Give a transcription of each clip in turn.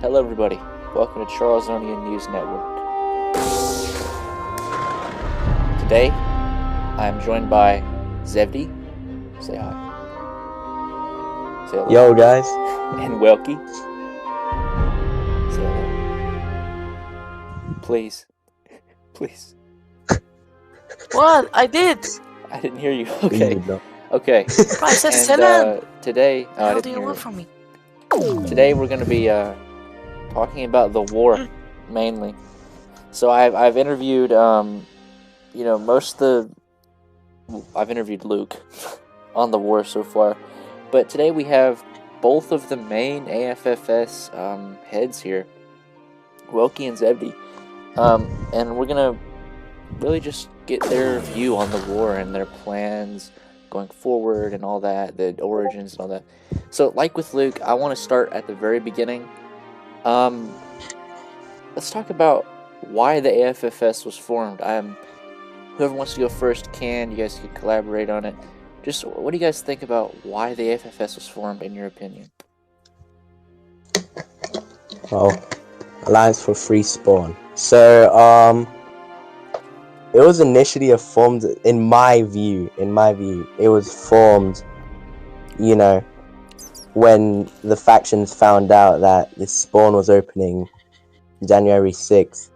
Hello everybody, welcome to Charles SMP News Network. Today, I am joined by Zevdi. Say hi. Say hello. Yo guys. And Wailky. Say hello. Please. Please. What? I did! I didn't hear you. Okay. No. Okay. I said And seven! today, How do you want from me? Today we're going to be talking about the war, mainly. So I've interviewed, I've interviewed Luke on the war so far. But today we have both of the main AFFS heads here, Wailky and Zevdi. And we're going to really just get their view on the war and their plans going forward and all that, the origins and all that. So, like with Luke, I want to start at the very beginning. Let's talk about why the AFFS was formed. Whoever wants to go first can. You guys can collaborate on it. Just, what do you guys think about why the AFFS was formed, in your opinion? Well, Alliance for Free Spawn. So, it was initially formed, in my view, it was formed, when the factions found out that this spawn was opening January 6th.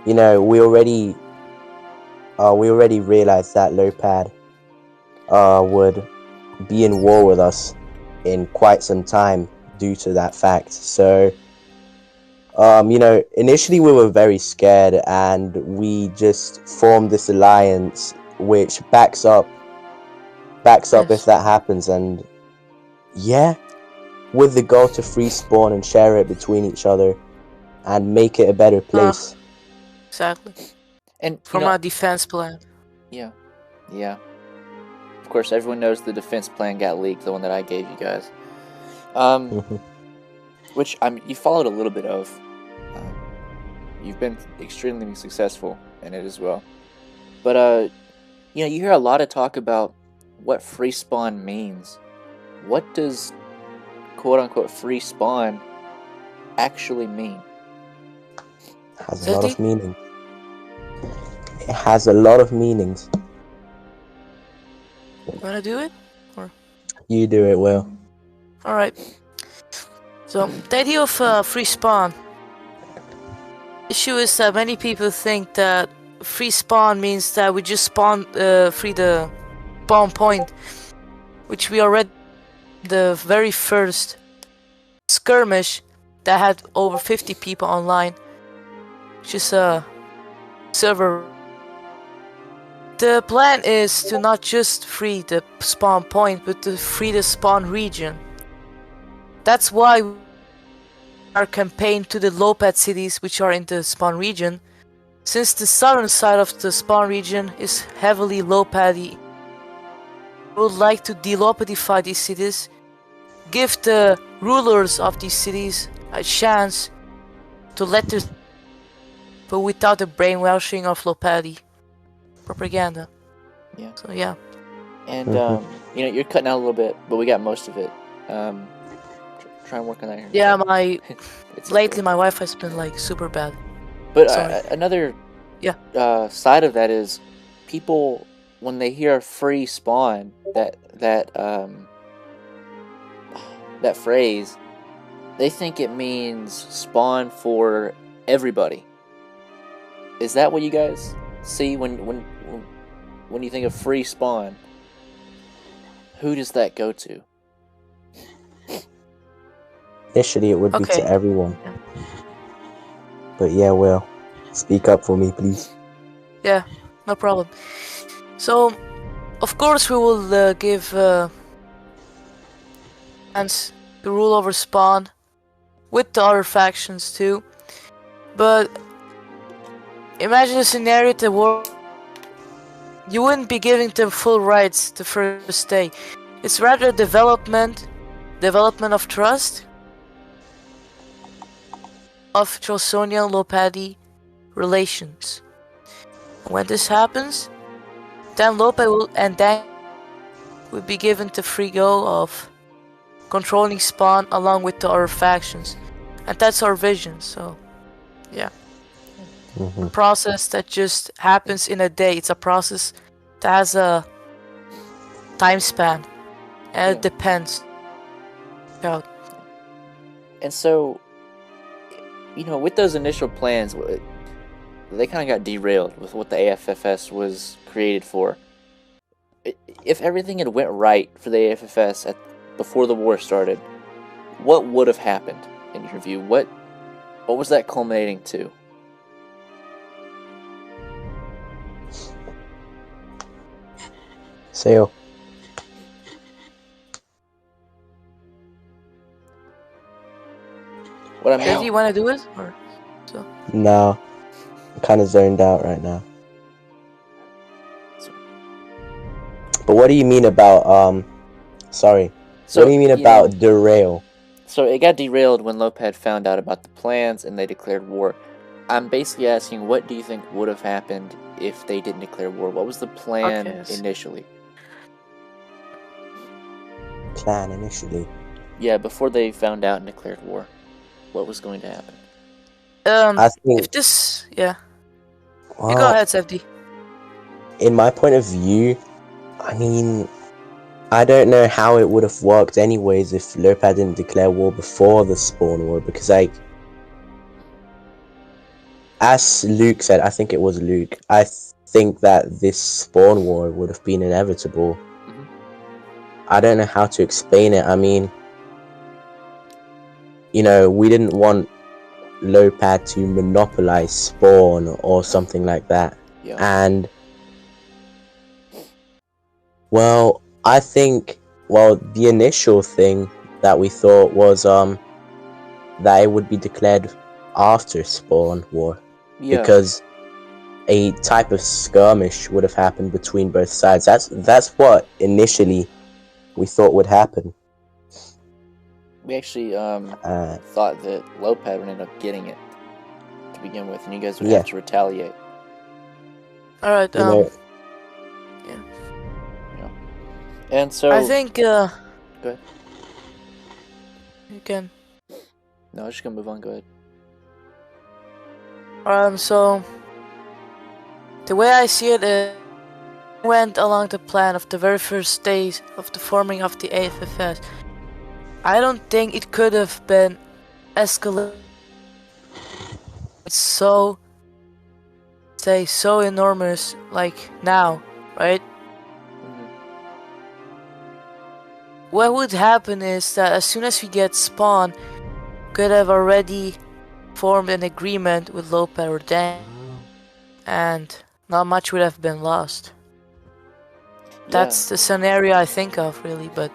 We already realized that Lopad would be in war with us in quite some time due to that fact. So, initially we were very scared, and we just formed this alliance which backs up if that happens, and with the goal to free spawn and share it between each other and make it a better place. Exactly. And from our defense plan. Yeah. Of course, everyone knows the defense plan got leaked, the one that I gave you guys. Which you followed a little bit of. You've been extremely successful in it as well. But you hear a lot of talk about what free spawn means. What does quote unquote free spawn actually mean? It has a lot of meaning. It has a lot of meanings. Wanna do it? Or you do it, Will. Alright. So the idea of free spawn. Issue is that many people think that free spawn means that we just free the spawn point, which we already the very first skirmish that had over 50 people online, which is a server. The plan is to not just free the spawn point, but to free the spawn region. That's why our campaign to the low-pad cities which are in the spawn region, since the southern side of the spawn region is heavily low-paddy. We would like to de-low-padify these cities, give the rulers of these cities a chance to let their but without the brainwashing of low-paddy propaganda. Yeah. So yeah. And you're cutting out a little bit, but we got most of it. Try and work on that here. Yeah, lately okay. my Wi-Fi's been like super bad. But another side of that is people, when they hear free spawn, that phrase, they think it means spawn for everybody. Is that what you guys see when you think of free spawn? Who does that go to? Initially, it would be to everyone. Yeah. But yeah, Will, speak up for me, please. Yeah, no problem. So, of course, we will give chance to rule over spawn with the other factions too. But imagine a scenario that you wouldn't be giving them full rights the first day. It's rather development of trust, of Charlesonian low-paddy relations. When this happens, then Lopad will be given the free go of controlling Spawn along with the other factions, and that's our vision. So, yeah, a process that just happens in a day. It's a process that has a time span, and it depends. Yeah. And so, with those initial plans, they kind of got derailed with what the AFFS was created for. If everything had went right for the AFFS before the war started, what would have happened in your view? What was that culminating to? Seal. What I mean? Do you want to do it? Or so? No, I'm kind of zoned out right now. But what do you mean about Sorry. So, what do you mean about derail? So it got derailed when Lopad found out about the plans and they declared war. I'm basically asking, what do you think would have happened if they didn't declare war? What was the plan initially? Plan initially? Yeah, before they found out and declared war. What was going to happen? I think, if this, yeah. Well, You go ahead, Zevdi. In my point of view, I mean, I don't know how it would have worked anyways if Lopad didn't declare war before the Spawn War, because as Luke said, I think it was Luke, I think that this Spawn War would have been inevitable. Mm-hmm. I don't know how to explain it. I mean, we didn't want Lopad to monopolize Spawn or something like that. Yeah. And, well, I think, the initial thing that we thought was that it would be declared after Spawn War. Yeah. Because a type of skirmish would have happened between both sides. That's what initially we thought would happen. We actually thought that Lopad would end up getting it to begin with, and you guys would have to retaliate. Alright, Yeah. And so I think, Go ahead. You can. No, I'm just gonna move on. Go ahead. So the way I see it, went along the plan of the very first days of the forming of the AFFS. I don't think it could have been escalated so enormous like now, right? What would happen is that as soon as we get Spawn, could have already formed an agreement with Lopad or Dan, and not much would have been lost. That's the scenario I think of, really, but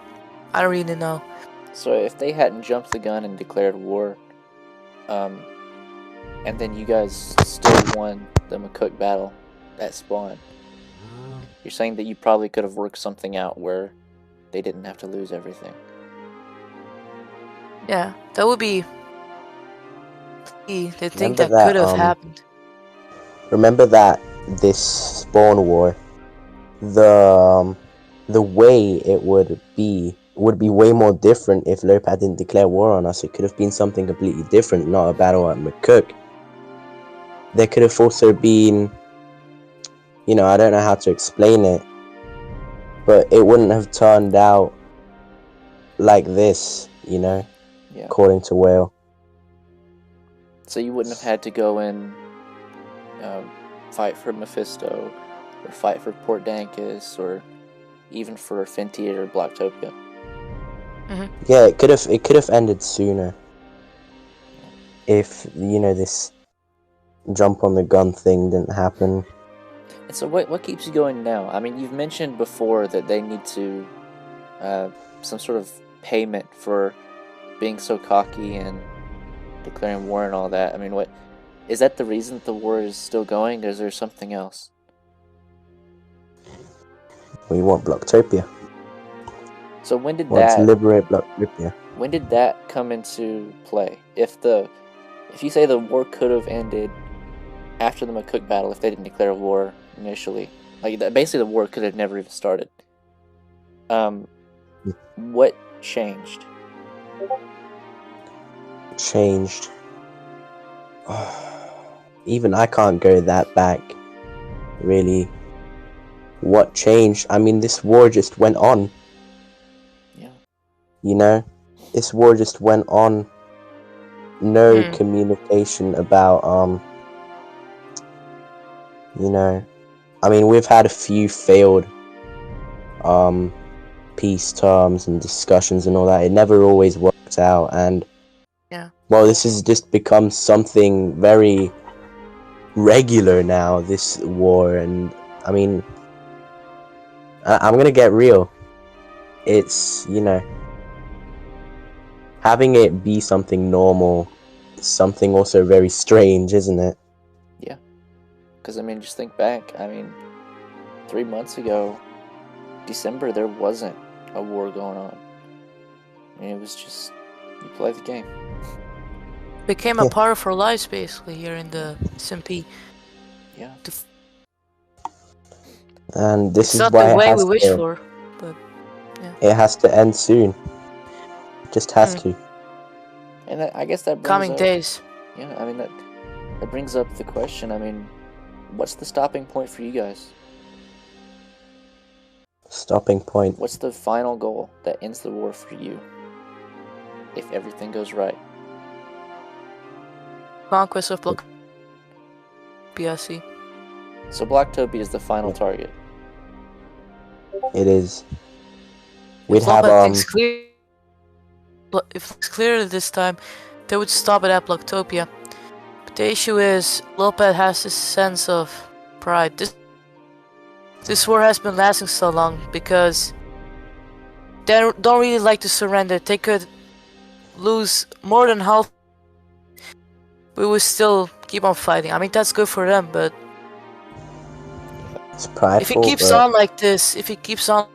I don't really know. So if they hadn't jumped the gun and declared war, and then you guys still won the McCook battle at Spawn, you're saying that you probably could have worked something out where they didn't have to lose everything. Yeah, that would be the thing that could have happened. Remember that this Spawn War, the way it would be way more different if Lopad didn't declare war on us. It could have been something completely different, not a battle at McCook. There could have also been, I don't know how to explain it, but it wouldn't have turned out like this, according to Whale. So you wouldn't have had to go and fight for Mephisto, or fight for Port Dankis, or even for Fentir or Blocktopia. Mm-hmm. Yeah, it could have ended sooner if this jump on the gun thing didn't happen. And so what keeps you going now? I mean, you've mentioned before that they need to some sort of payment for being so cocky and declaring war and all that. I mean, what is that the reason that the war is still going, or is there something else? We want Blocktopia. So when did Let's liberate Blocktopia. When did that come into play? If you say the war could have ended after the McCook battle, if they didn't declare war initially, basically the war could have never even started. What changed changed. Even I can't go that back, really. What changed? I mean, this war just went on. Yeah. You know? This war just went on. No communication about, you know... I mean, we've had a few failed, peace terms and discussions and all that. It never always worked out, and... Yeah. Well, this has just become something very regular now, this war, and I mean, I'm gonna get real. It's, you know, having it be something normal, something also very strange, isn't it? Yeah. Because, I mean, just think back. I mean, 3 months ago, December, there wasn't a war going on. I mean, it was just, you play the game. Became a part of our lives, basically, here in the SMP. Yeah. And this It's is not why the way it we has wish to, for, but it has to end soon. Just has to. And I guess that brings coming up, days. Yeah, I mean, that brings up the question. I mean, what's the stopping point for you guys? Stopping point. What's the final goal that ends the war for you? If everything goes right. Conquest of Block PSC. So Blocktopia is the final target. It is. We'd If have, Lopet thinks clear, if it's clear this time, they would stop it at Blocktopia. But the issue is, Lopet has this sense of pride. This war has been lasting so long because they don't really like to surrender. They could lose more than half. We will still keep on fighting. I mean, that's good for them, but it's prideful, if it keeps on like this, if it keeps on,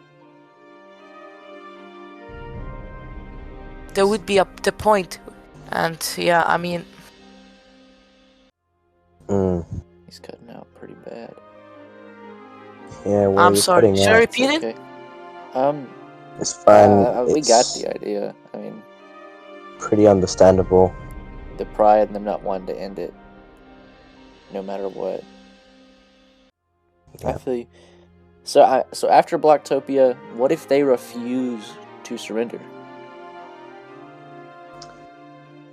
there would be the point. And yeah, I mean, He's cutting out pretty bad. Yeah, well, I'm you're sorry. cutting Should I out. repeat it? Okay. It's fine. We It's got the idea. I mean, pretty understandable. the pride and them not wanting to end it, no matter what. Yeah. I feel you. So after Blocktopia, what if they refuse to surrender?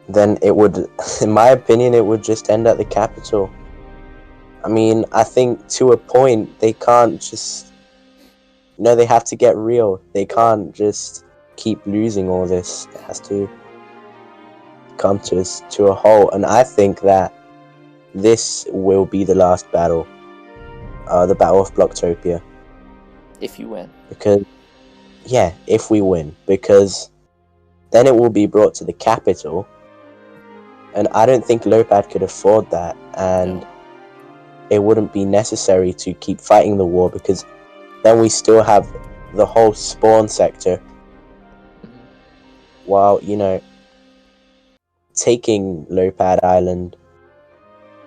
Then it would, in my opinion, it would just end at the capital. I mean, I think to a point, they can't just... No, they have to get real. They can't just keep losing all this. It has to come to a halt. And I think that this will be the last battle. The Battle of Blocktopia. If you win. Because, yeah, if we win. Because then it will be brought to the capital. And I don't think Lopad could afford that. And No. it wouldn't be necessary to keep fighting the war, because then we still have the whole spawn sector. While, you know, taking Lopad Island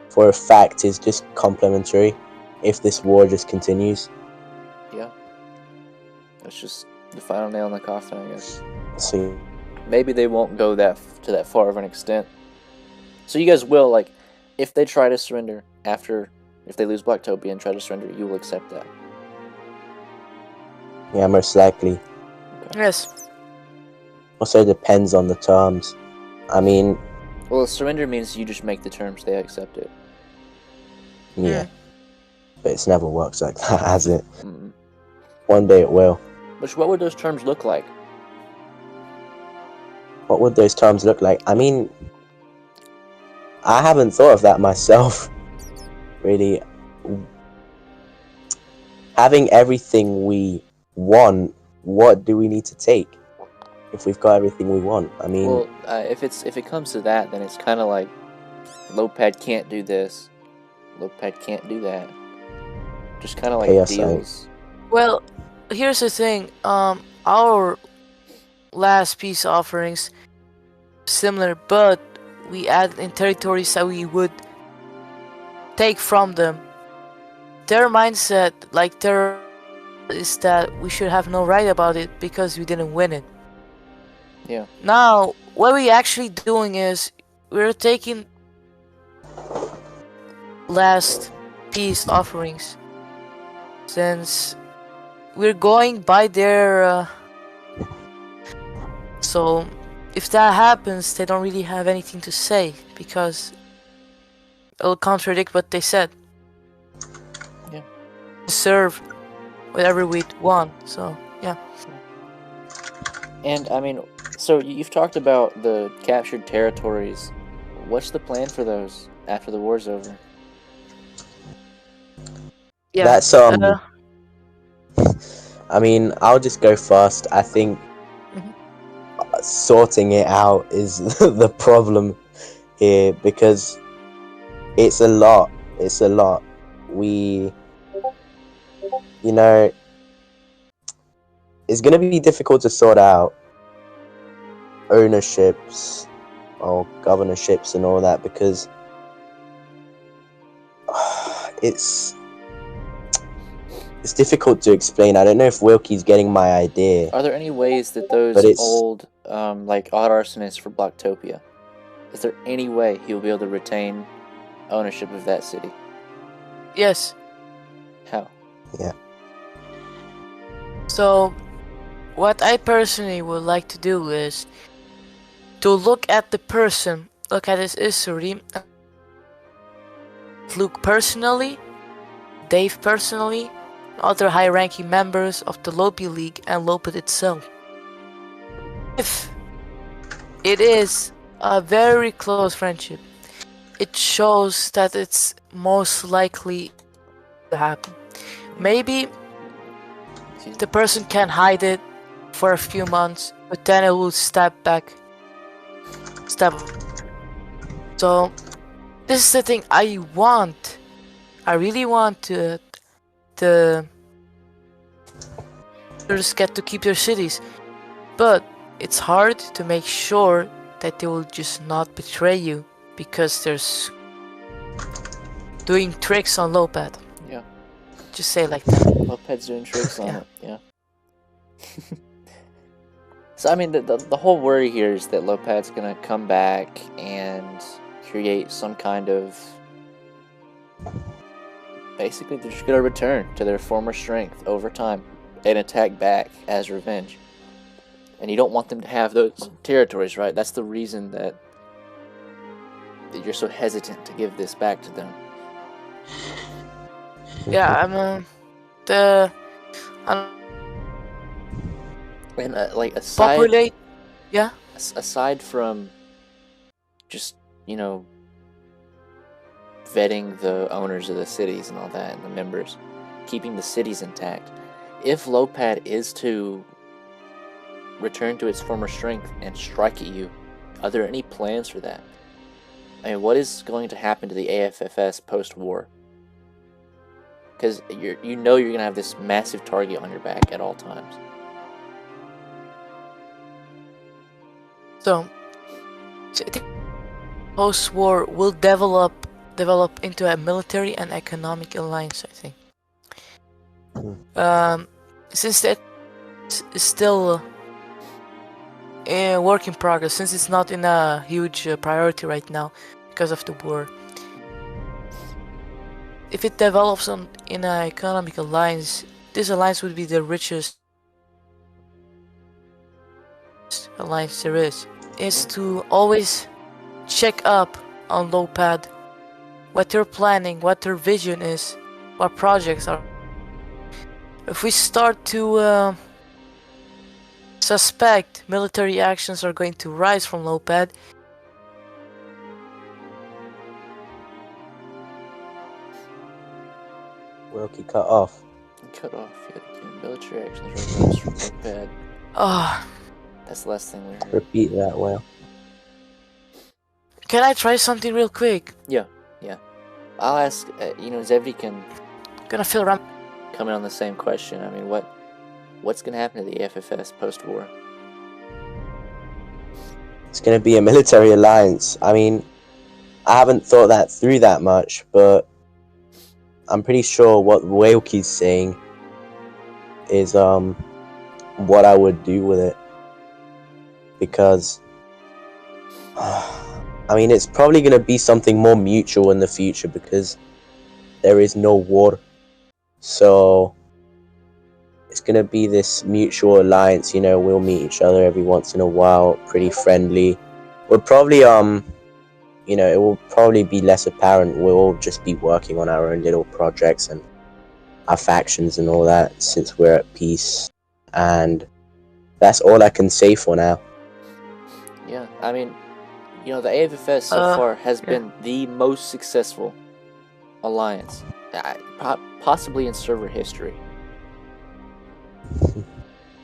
for a fact is just complimentary if this war just continues. Yeah. That's just the final nail in the coffin, I guess. So Maybe they won't go to that far of an extent. So you guys will, like, if they try to surrender if they lose Blocktopia and try to surrender, you will accept that. yeah, most likely. Okay. yes. Also depends on the terms. I mean, Well, surrender means you just make the terms, they accept it. yeah. But it's never worked like that, has it? Mm. One day it will. Which, what would those terms look like? What would those terms look like? I mean, I haven't thought of that myself. Really. Having everything we want, what do we need to take? If we've got everything we want, I mean... Well, if it comes to that, then it's kind of like Lopad can't do this, Lopad can't do that. Just kind of like Pay us deals. Well, here's the thing. Our last peace offerings similar, but we add in territories that we would take from them. Their mindset, like is that we should have no right about it because we didn't win it. Yeah. Now, what we're actually doing is we're taking last peace offerings, since we're going by their. So, if that happens, they don't really have anything to say because it'll contradict what they said. Yeah. Serve whatever we want. So yeah. And I mean, so you've talked about the captured territories. What's the plan for those after the war's over? Yeah. That's I mean, I'll just go first. I think sorting it out is the problem here, because it's a lot. It's a lot. We, you know, it's gonna be difficult to sort out ownerships or governorships and all that, because it's difficult to explain. I don't know if Wilkie's getting my idea. Are there any ways that those But it's- old, like odd arsonists for Blocktopia, is there any way he'll be able to retain ownership of that city? Yes. How? Yeah. So, what I personally would like to do is to look at the person, look at his history, Luke personally, Dave personally, other high-ranking members of the Lopi League and Lopet itself. If it is a very close friendship, it shows that it's most likely to happen. Maybe the person can hide it for a few months, but then it will step back. So this is the thing I want. I really want to just get to keep their cities, but it's hard to make sure that they will just not betray you because they're doing tricks on Lopad. Yeah. Just say it like that. Lopet's doing tricks on it. Yeah. So I mean, the whole worry here is that Lopet's gonna come back and create some kind of. Basically, they're just gonna return to their former strength over time and attack back as revenge. And you don't want them to have those territories, right? That's the reason that you're so hesitant to give this back to them. Yeah, And like aside, populate. Yeah. aside from just vetting the owners of the cities and all that and the members, keeping the cities intact. If Lopad is to return to its former strength and strike at you, are there any plans for that? I mean, what is going to happen to the AFFS post-war? Because you're gonna have this massive target on your back at all times. So I think post-war will develop into a military and economic alliance, I think. Since that is still a work in progress, since it's not in a huge priority right now because of the war. If it develops in an economic alliance, this alliance would be the richest alliance there is to always check up on Lopad, what they're planning, what their vision is, what projects are. If we start to suspect military actions are going to rise from Lopad, Wilkie cut off. Cut off yet again. Military actions are rise from Lopad. That's the last thing we heard. Repeat that well. Can I try something real quick? Yeah. I'll ask. Zevdi can Gonna feel around. come in on the same question. I mean, what's gonna happen to the AFFS post-war? It's going to be a military alliance. I mean, I haven't thought that through that much, but I'm pretty sure what Wailky's saying is what I would do with it. because I mean, it's probably going to be something more mutual in the future because there is no war. So it's going to be this mutual alliance, you know, we'll meet each other every once in a while, pretty friendly. We'll probably, you know, it will probably be less apparent. We'll all just be working on our own little projects and our factions and all that since we're at peace. And that's all I can say for now. Yeah, I mean, you know, the AFFS so far has been the most successful alliance, possibly in server history.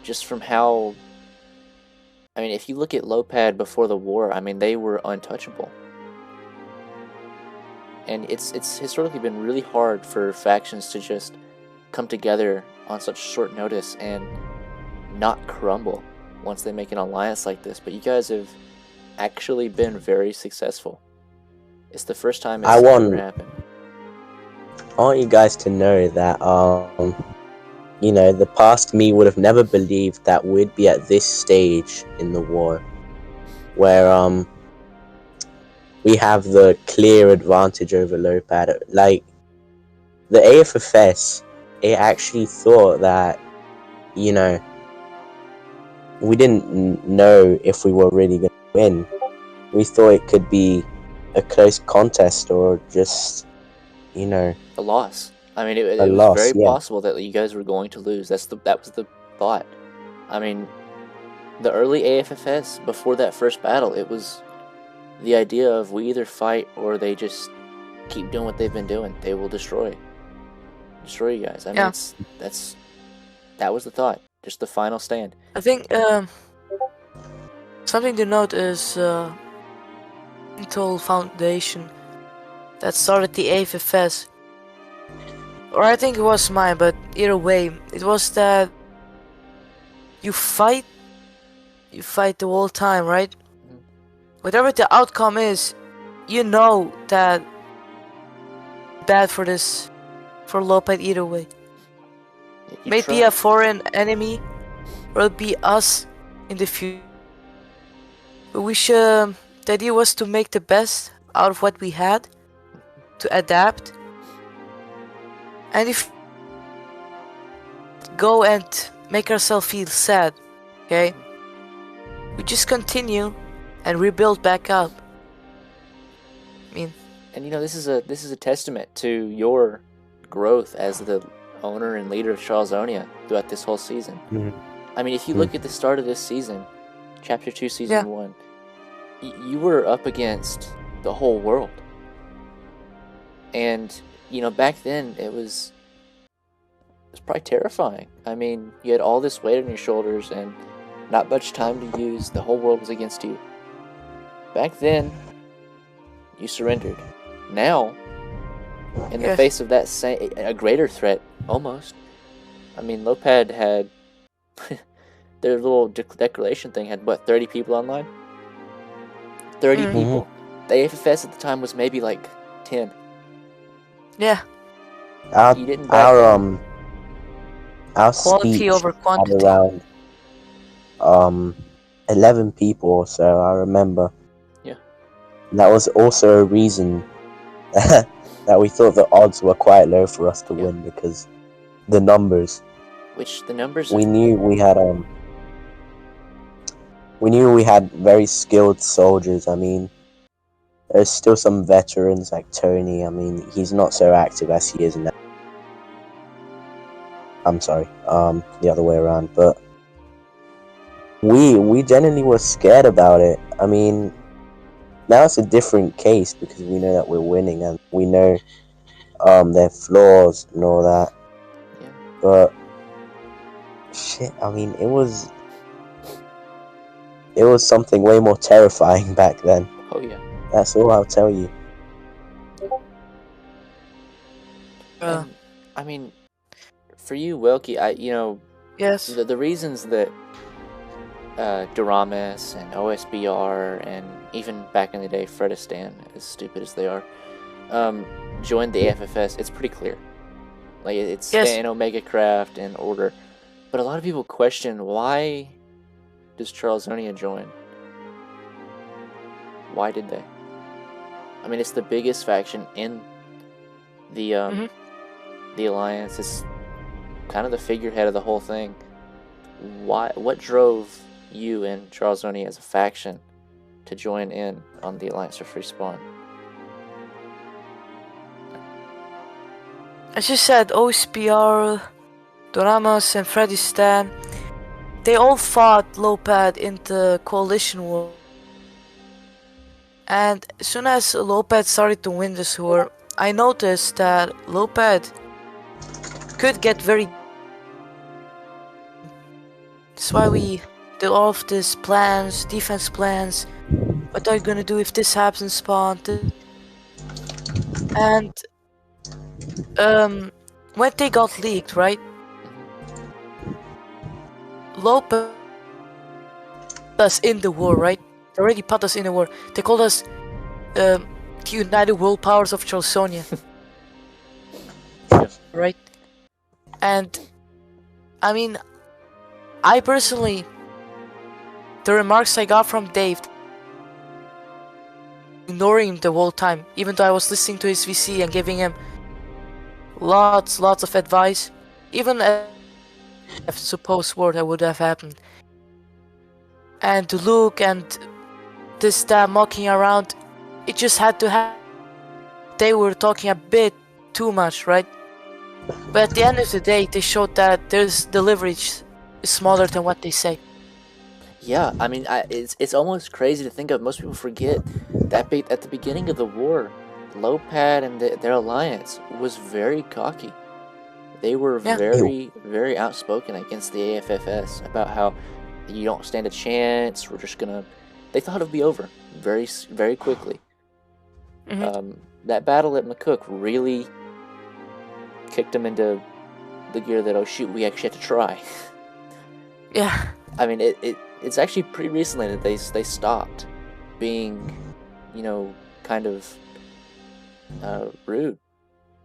Just from how, I mean, if you look at Lopad before the war, I mean, they were untouchable. And it's historically been really hard for factions to just come together on such short notice and not crumble once they make an alliance like this. But you guys have actually been very successful. It's the first time it's ever happened. I want you guys to know that, you know, the past me would have never believed that we'd be at this stage in the war, where we have the clear advantage over Lopad. Like, the AFFS, it actually thought that, you know, we didn't know if we were really going to win. We thought it could be a close contest or just, you know, a loss. I mean, it was very possible that you guys were going to lose. That was the thought. I mean, the early AFFS, before that first battle, it was the idea of we either fight or they just keep doing what they've been doing. They will destroy you guys. I mean, that was the thought. Just the final stand. I think something to note is Intel Foundation that started the AFFS. Or I think it was mine, but either way, it was that you fight the whole time, right? Whatever the outcome is, you know that bad for Lopad either way. Maybe a foreign enemy, or it'll be us in the future. But the idea was to make the best out of what we had, to adapt. And if go and make ourselves feel sad, okay? We just continue and rebuild back up. I mean, and you know, this is a testament to your growth as the owner and leader of Charlesonia throughout this whole season. I mean, if you look at the start of this season, Chapter 2, Season 1, you were up against the whole world. And you know, back then it was probably terrifying. I mean, you had all this weight on your shoulders and not much time to use. The whole world was against you. Back then, you surrendered. Now, in the face of that a greater threat, almost. I mean, Lopad had their little declaration thing had what, 30 people online? 30 people. The AFFS at the time was maybe like 10. Yeah. Our quality speech over quantity. Had around 11 people or so, I remember. Yeah. And that was also a reason that we thought the odds were quite low for us to win, because the numbers. We knew we had very skilled soldiers. I mean, there's still some veterans like Tony. I mean, he's not so active as he is now. I'm sorry, the other way around. But we genuinely were scared about it. I mean, now it's a different case because we know that we're winning and we know their flaws and all that. Yeah. But shit, I mean, it was something way more terrifying back then. Oh yeah. That's all I'll tell you. I mean, for you, Wailky, Yes. The reasons that Duramis and OSBR and even back in the day Fredistan, as stupid as they are, joined the AFFS, it's pretty clear. Like, it's in Omega Craft and Order. But a lot of people question, why does Charlesonia join? Why did they? I mean, it's the biggest faction in the the alliance. It's kind of the figurehead of the whole thing. What drove you and Charles SMP as a faction to join in on the Alliance for Free Spawn? As you said, OSPR, Doramas, and Freddy Stan, they all fought Lopad in the coalition war. And as soon as Lopad started to win this war, I noticed that Lopad could get very... That's why we did all of these plans, defense plans. What are you gonna do if this happens in Spawn? And when they got leaked, right? Lopez us in the war, right? They already put us in the war. They called us the United World Powers of Chalsonia. Right? And I mean, I personally, the remarks I got from Dave, ignoring him the whole time, even though I was listening to his VC and giving him lots of advice, even if supposed war that would have happened. And Luke and this mocking around, it just had to happen. They were talking a bit too much, right? But at the end of the day, they showed that the leverage is smaller than what they say. Yeah, I mean, it's almost crazy to think of. Most people forget that at the beginning of the war, Lopad and their alliance was very cocky. They were very outspoken against the AFFS about how you don't stand a chance. We're just gonna. They thought it'd be over very quickly. That battle at McCook really kicked them into the gear that, oh shoot, we actually had to try. Yeah. I mean, it's actually pretty recently that they stopped being, kind of rude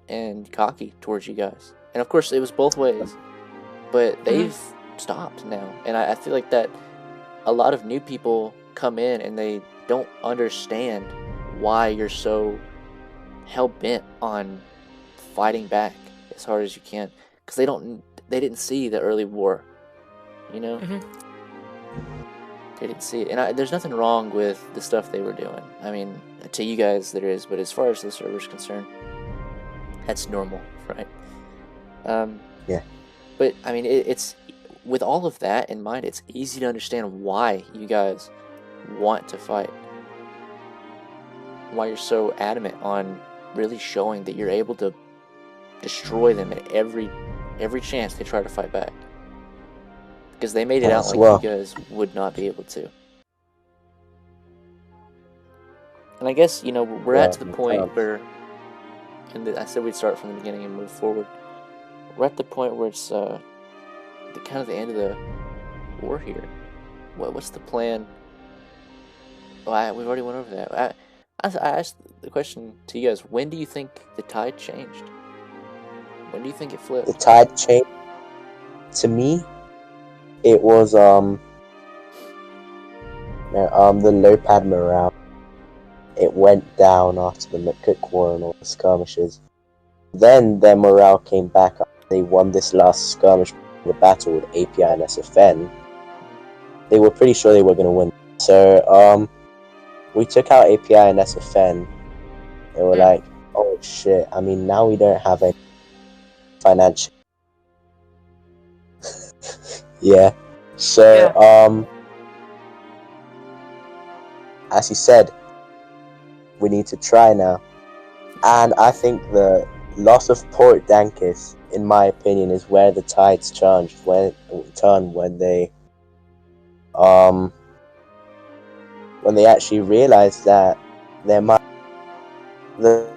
and cocky towards you guys. And of course, it was both ways, but they've stopped now. And I feel like that a lot of new people come in and they don't understand why you're so hell-bent on fighting back as hard as you can, because they didn't see the early war, They didn't see it. And there's nothing wrong with the stuff they were doing. I mean, to you guys there is, but as far as the server's concerned, that's normal, right? Yeah. But I mean, it's with all of that in mind, it's easy to understand why you guys want to fight. Why you're so adamant on really showing that you're able to destroy them at every chance they try to fight back. Because they made it out like you guys would not be able to. And I guess, we're at the point where, and I said we'd start from the beginning and move forward. We're at the point where it's the end of the war here. What's the plan? Well, we've already went over that. I asked the question to you guys, when do you think the tide changed? When do you think it flipped? The tide changed? To me, it was the Lopad morale. It went down after the McCook War and all the skirmishes. Then their morale came back up. They won this last skirmish, the battle with API and SFN. They were pretty sure they were going to win. So we took out API and SFN. They were like, oh shit, I mean, now we don't have any financial. Yeah. So, as you said, we need to try now. And I think the loss of Port Dankis, in my opinion, is where the tides turned when they actually realized that there might the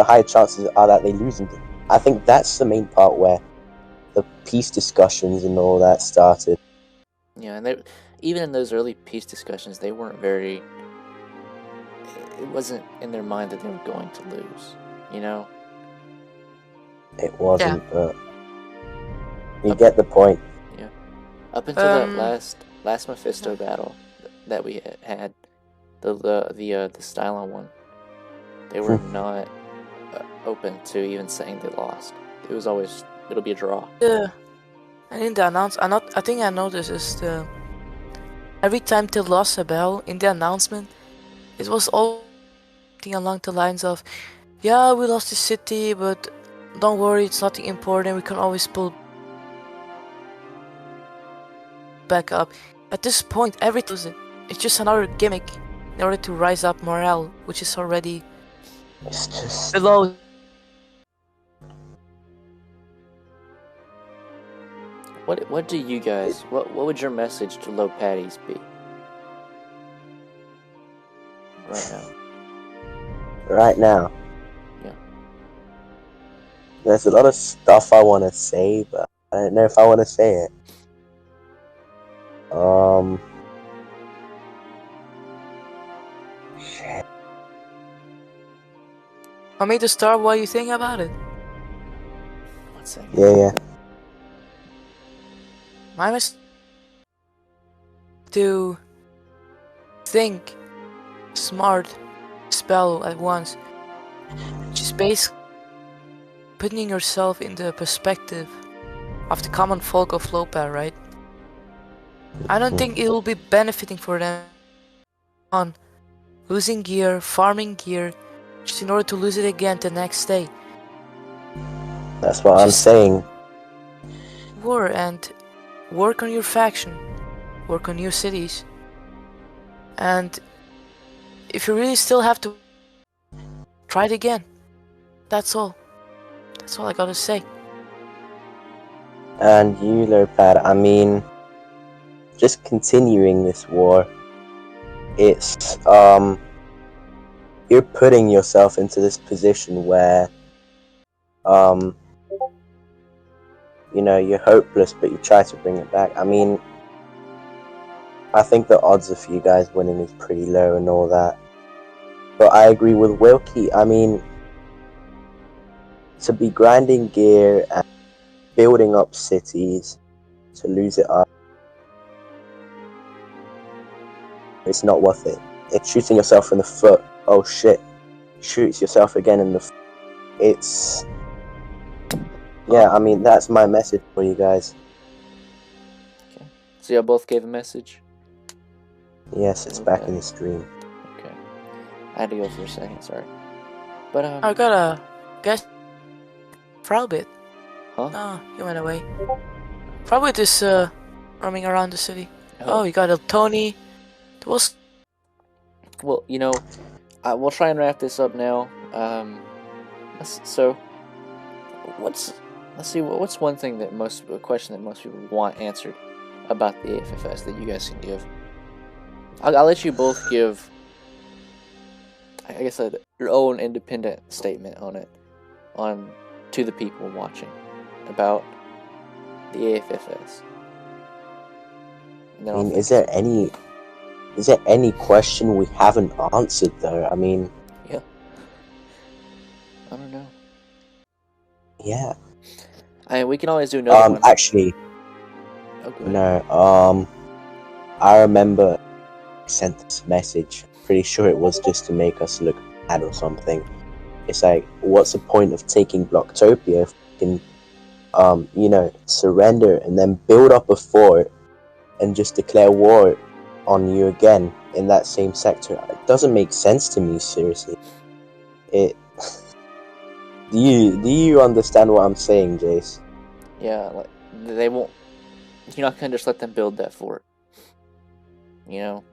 high chances are that they lose them. I think that's the main part where the peace discussions and all that started. Yeah, and even in those early peace discussions, they weren't very. It wasn't in their mind that they were going to lose, It wasn't, but you get the point. Yeah. Up until that last Mephisto battle, that we had, the Stylon one, they were not open to even saying they lost. It was always, it'll be a draw. Yeah. And in the I think I noticed is every time they lost a battle in the announcement, it was all along the lines of, yeah, we lost the city, but don't worry, it's nothing important. We can always pull back up. At this point, everything it's just another gimmick in order to rise up morale, which is already It's just below. What do you guys, what would your message to low patties be right now? right now. Yeah. There's a lot of stuff I want to say, but I don't know if I want to say it. Shit. Want me to start? What you think about it? 1 second. Yeah. My message to think smart spell at once. Just basically putting yourself in the perspective of the common folk of Lopa, right? I don't think it will be benefiting for them on losing gear, farming gear, just in order to lose it again the next day. That's what I'm saying. War and work on your faction, work on your cities, and if you really still have to, try it again. That's all. That's all I gotta say. And you, Lopad, I mean, just continuing this war, it's, you're putting yourself into this position where, you know, you're hopeless, but you try to bring it back. I mean, I think the odds of you guys winning is pretty low and all that. But I agree with Wailky. I mean, to be grinding gear and building up cities, to lose it up, it's not worth it. It's shooting yourself in the foot. Oh shit. Shoots yourself again in the foot. It's... yeah, I mean, that's my message for you guys. Okay. So y'all both gave a message? Yes, it's back in the stream. Okay. I had to go for a second, sorry. But, I got a guess. Frobit. Huh? Oh, he went away. Frobit is roaming around the city. Oh, you got a Tony. There was... well, you know, we'll try and wrap this up now. So, what's one thing that a question that most people want answered about the AFFS that you guys can give? I'll let you both give, I guess, your own independent statement on it, to the people watching about the AFFS. I mean, is there any question we haven't answered though? I mean, yeah, I don't know. Yeah. We can always do another one. Actually, Okay. no. I remember I sent this message. Pretty sure it was just to make us look bad or something. It's like, what's the point of taking Blocktopia if we can, you know, surrender and then build up a fort and just declare war on you again in that same sector? It doesn't make sense to me, seriously. It. Do you understand what I'm saying, Jace? Yeah, like, they won't. You're not gonna just let them build that fort. You know.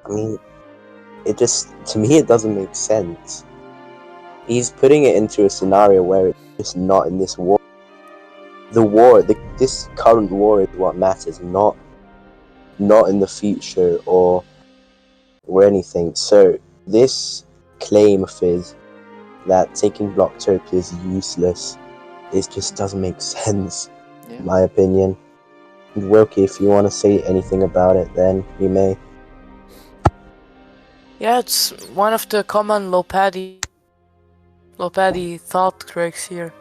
I mean, to me, it doesn't make sense. He's putting it into a scenario where it's just not in this war. This current war is what matters, not in the future or anything. So this claim of his that taking Blocktopia is useless, it just doesn't make sense, in my opinion. And Wilkie, if you want to say anything about it, then you may. Yeah, it's one of the common Lopadi thought tricks here.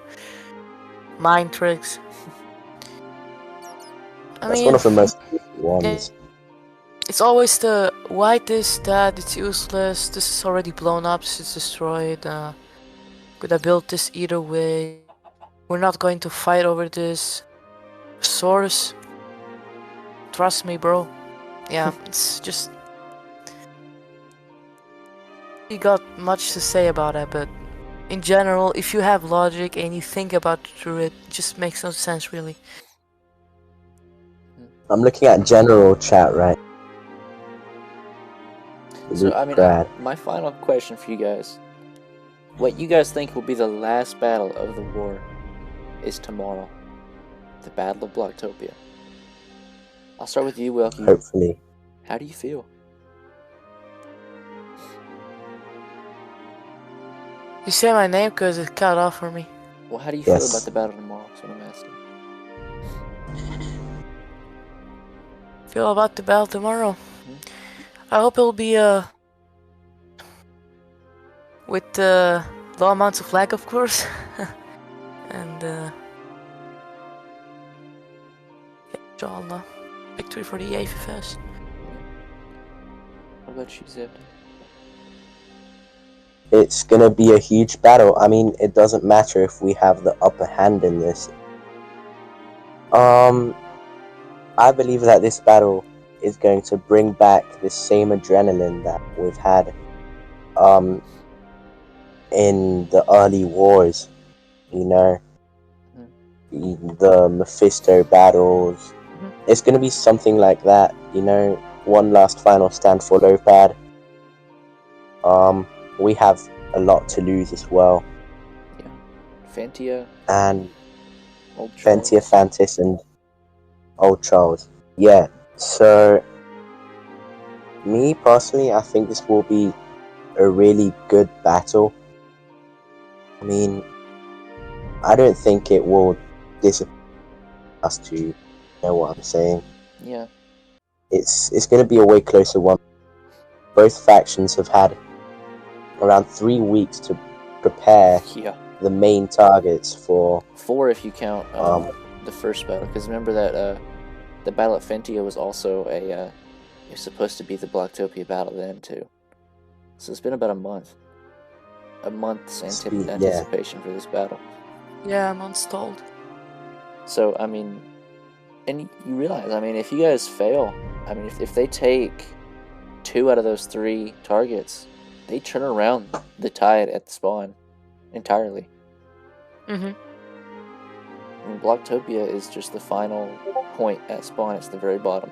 Mind tricks. That's one of the most useful ones. It's always the why this, that, it's useless, this is already blown up, this is destroyed, could I build this either way? We're not going to fight over this. Source. Trust me, bro. Yeah, it's just... We got much to say about it, but in general, if you have logic and you think about it through it just makes no sense, really. I'm looking at general chat, right? So, I mean, Brad. my final question for you guys. What you guys think will be the last battle of the war is tomorrow. The Battle of Blocktopia. I'll start with you, Wailky. Hopefully. How do you feel? You say my name because it cut off for me. Well, how do you feel about the battle tomorrow? That's what I'm asking. Feel about the battle tomorrow? I hope it'll be with low amounts of lag, of course. And inshallah, victory for the AFFS. What about you, Zevdi? It's gonna be a huge battle. I mean, it doesn't matter if we have the upper hand in this. I believe that this battle is going to bring back the same adrenaline that we've had in the early wars, you know, the Mephisto battles. It's going to be something like that, you know, one last final stand for Lopad. We have a lot to lose as well. Yeah. Fantia. And Old Charles. Fantia, Fantis, and Old Charles. Yeah, so me personally, I think this will be a really good battle. I mean, I don't think it will disappoint us, to you know what I'm saying. Yeah. It's going to be a way closer one. Both factions have had around 3 weeks to prepare the main targets for... 4 if you count the first battle, because remember that the battle at Fantia was also it was supposed to be the Blocktopia battle then too. So it's been about a month. A month's anticipation for this battle. Yeah, I'm unstalled. So, I mean, and you realize, I mean, if you guys fail, I mean, if they take 2 out of those 3 targets, they turn around the tide at the spawn entirely. I mean, Blocktopia is just the final point at spawn. It's the very bottom.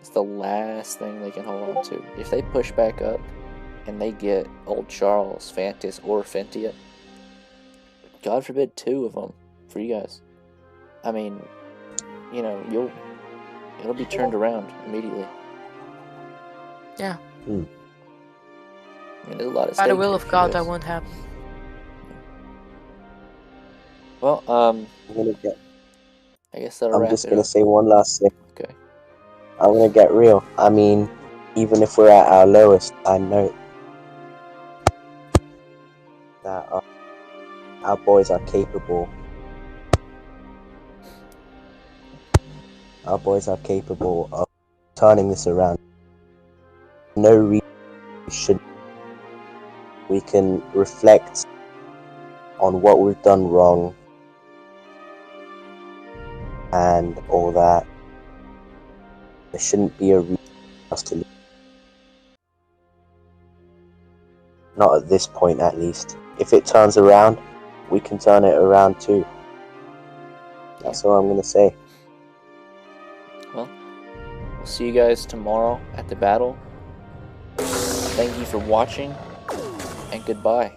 It's the last thing they can hold on to. If they push back up and they get Old Charles, Fantis, or Fantia, God forbid 2 of them for you guys, I mean, you know, it'll be turned around immediately. Yeah. I mean, there's a lot of By the will stake of God, here for that you won't happen. guys. Well, I guess that'll wrap it up. I'm just going to say one last thing. Okay. I'm going to get real. I mean, even if we're at our lowest, I know that our boys are capable. Our boys are capable of turning this around. No reason we should. We can reflect on what we've done wrong and all that. There shouldn't be a reason for us to leave. Not at this point, at least. If it turns around, we can turn it around too. That's all I'm going to say. Well, we'll see you guys tomorrow at the battle. Thank you for watching, and goodbye.